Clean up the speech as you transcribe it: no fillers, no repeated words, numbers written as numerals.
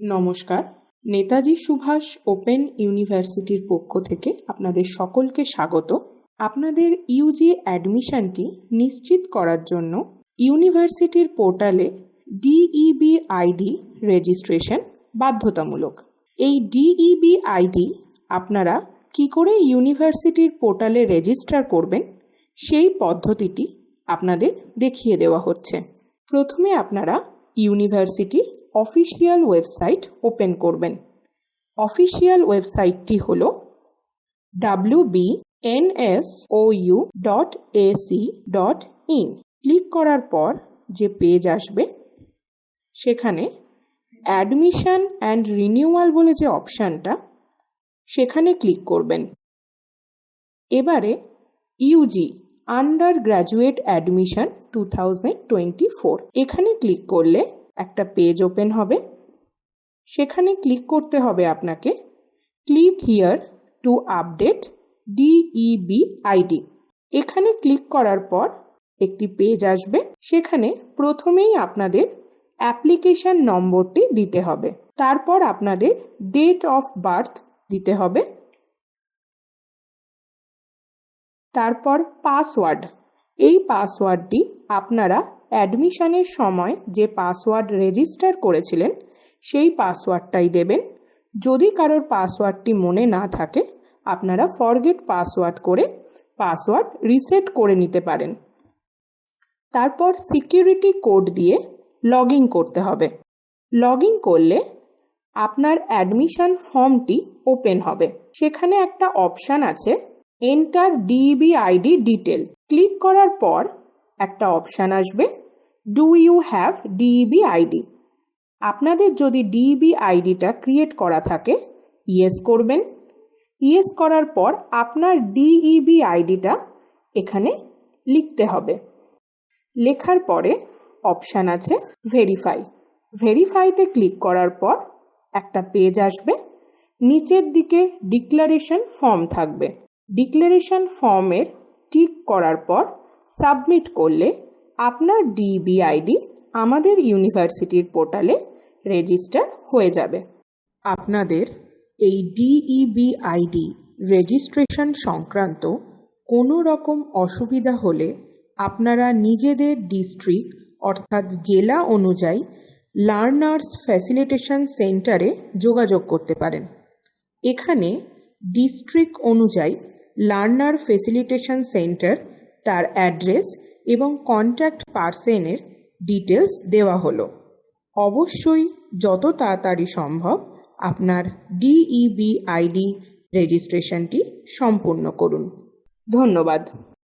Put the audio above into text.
নমস্কার। নেতাজি সুভাষ ওপেন ইউনিভার্সিটির পক্ষ থেকে আপনাদের সকলকে স্বাগত। আপনাদের ইউজি অ্যাডমিশনটি নিশ্চিত করার জন্য ইউনিভার্সিটির পোর্টালে ডিইবি আইডি রেজিস্ট্রেশন বাধ্যতামূলক। এই ডিইবি আইডি আপনারা কি করে ইউনিভার্সিটির পোর্টালে রেজিস্টার করবেন সেই পদ্ধতিটি আপনাদের দেখিয়ে দেওয়া হচ্ছে। প্রথমে আপনারা ইউনিভার্সিটির অফিসিয়াল ওয়েবসাইট ওপেন করবেন। অফিসিয়াল ওয়েবসাইটটি হল wbnsou.ac.in। ক্লিক করার পর যে পেজ আসবে সেখানে অ্যাডমিশন অ্যান্ড রিনিউয়াল বলে যে অপশানটা সেখানে ক্লিক করবেন। এবারে ইউজি আন্ডার গ্র্যাজুয়েট অ্যাডমিশন 2024 এখানে ক্লিক করলে একটা পেজ ওপেন হবে। সেখানে ক্লিক করতে হবে আপনাকে click here to update DEB ID. এখানে ক্লিক করার পর একটি পেজ আসবে। সেখানে প্রথমেই আপনাদের অ্যাপ্লিকেশন নম্বরটি দিতে হবে, তারপর আপনাদের ডেট অফ বার্থ দিতে হবে, তারপর পাসওয়ার্ড। এই পাসওয়ার্ডটি আপনারা অ্যাডমিশনের সময় যে পাসওয়ার্ড রেজিস্টার করেছিলেন সেই পাসওয়ার্ডটাই দেবেন। যদি কারোর পাসওয়ার্ডটি মনে না থাকে আপনারা ফরগেট পাসওয়ার্ড করে পাসওয়ার্ড রিসেট করে নিতে পারেন। তারপর সিকিউরিটি কোড দিয়ে লগ ইন করতে হবে। লগ ইন করলে আপনার অ্যাডমিশন ফর্মটি ওপেন হবে। সেখানে একটা অপশান আছে enter DEB ID detail. Click করার পর একটা অপশান আসবে do you have DEB ID. আপনাদের যদি ডিইবি আইডিটা ক্রিয়েট করা থাকে ইয়েস করবেন। ইয়েস করার পর আপনার ডিইবি আইডিটা এখানে লিখতে হবে। লেখার পরে অপশান আছে ভেরিফাই। ভেরিফাইতে ক্লিক করার পর একটা পেজ আসবে। নিচের দিকে ডিক্লারেশন ফর্ম থাকবে। ডিক্লারেশন ফর্মের টিক করার পর সাবমিট করলে আপনার ডিইবি আইডি আমাদের ইউনিভার্সিটির পোর্টালে রেজিস্টার হয়ে যাবে। আপনাদের এই ডিইবি আইডি রেজিস্ট্রেশন সংক্রান্ত কোনো রকম অসুবিধা হলে আপনারা নিজেদের ডিস্ট্রিক্ট অর্থাৎ জেলা অনুযায়ী লার্নার্স ফ্যাসিলিটেশন সেন্টারে যোগাযোগ করতে পারেন। এখানে ডিস্ট্রিক্ট অনুযায়ী লার্নার ফ্যাসিলিটেশন সেন্টার, তার অ্যাড্রেস এবং কন্ট্যাক্ট পারসনের ডিটেলস দেওয়া হলো। অবশ্যই যত তাড়াতাড়ি সম্ভব আপনার ডিইবি আইডি রেজিস্ট্রেশনটি সম্পূর্ণ করুন। ধন্যবাদ।